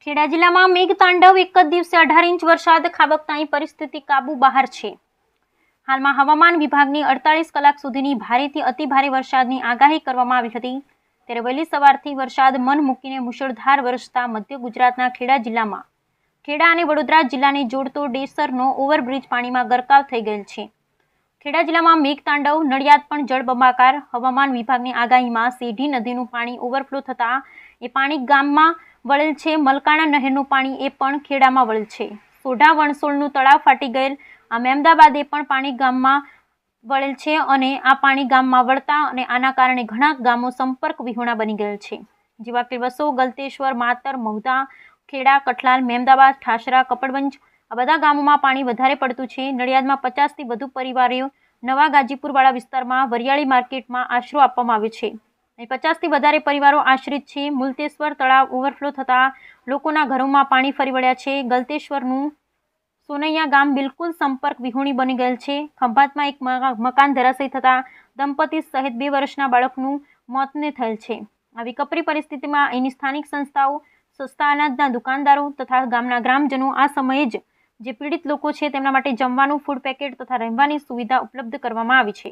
ખેડા જિલ્લામાં મેઘતાંડવ એક જ દિવસે 18 ઇંચ વરસાદ ખાબકતાની પરિસ્થિતિ કાબુ બહાર છે। હાલમાં હવામાન વિભાગની 48 કલાક સુધીની ભારેથી અતિભારે વરસાદની આગાહી કરવામાં આવી હતી। ત્યારે વહેલી સવારથી વરસાદ મન મૂકીને મુશળધાર વરસતા મધ્ય ગુજરાતના ખેડા જિલ્લામાં ખેડા અને વડોદરા જિલ્લાને જોડતો ડેસરનો ઓવરબ્રિજ પાણીમાં ગરકાવ થઈ ગયેલ છે। ખેડા જિલ્લામાં મેઘતાંડવ નડિયાદ પણ જળબંબાકાર। હવામાન વિભાગની આગાહીમાં સેઢી નદીનું પાણી ઓવરફ્લો થતાં એ પાણી ગામમાં વળેલ છે। મલકાણા નહેરનું પાણી એ પણ ખેડામાં વળેલ છે। સોઢા વણસોલનું તળાવ ફાટી ગયેલ। મહેમદાબાદે પણ પાણી ગામમાં વળેલ છે અને આ પાણી ગામમાં વળતા અને આના કારણે ઘણા ગામો સંપર્ક વિહોણા બની ગયેલ છે, જેવા કે વસો, ગલતેશ્વર, માતર, મહુધા, ખેડા, કઠલાલ, મહેમદાબાદ, ઠાસરા, કપડવંજ આ બધા ગામોમાં પાણી વધારે પડતું છે। નડિયાદમાં 50 થી વધુ પરિવારો નવા ગાજીપુરવાળા વિસ્તારમાં વરિયાળી માર્કેટમાં આશરો આપવામાં આવ્યો છે। 50 થી વધારે પરિવારો આશ્રિત છે। મુલતેશ્વર તળાવ ઓવરફ્લો થતાં લોકોના ઘરોમાં પાણી ફરી વળ્યા છે। ગલતેશ્વરનું સોનૈયા ગામ બિલકુલ સંપર્ક વિહોણી બની ગયેલ છે। ખંભાતમાં એક મકાન ધરાશયી થતાં દંપતી સહિત 2 વર્ષના બાળકનું મોતને થયેલ છે। આવી કપરી પરિસ્થિતિમાં અહીંની સ્થાનિક સંસ્થાઓ, સસ્તા અનાજના દુકાનદારો તથા ગામના ગ્રામજનો આ સમયે જ જે પીડિત લોકો છે તેમના માટે જમવાનું, ફૂડ પેકેટ તથા રહેવાની સુવિધા ઉપલબ્ધ કરવામાં આવી છે।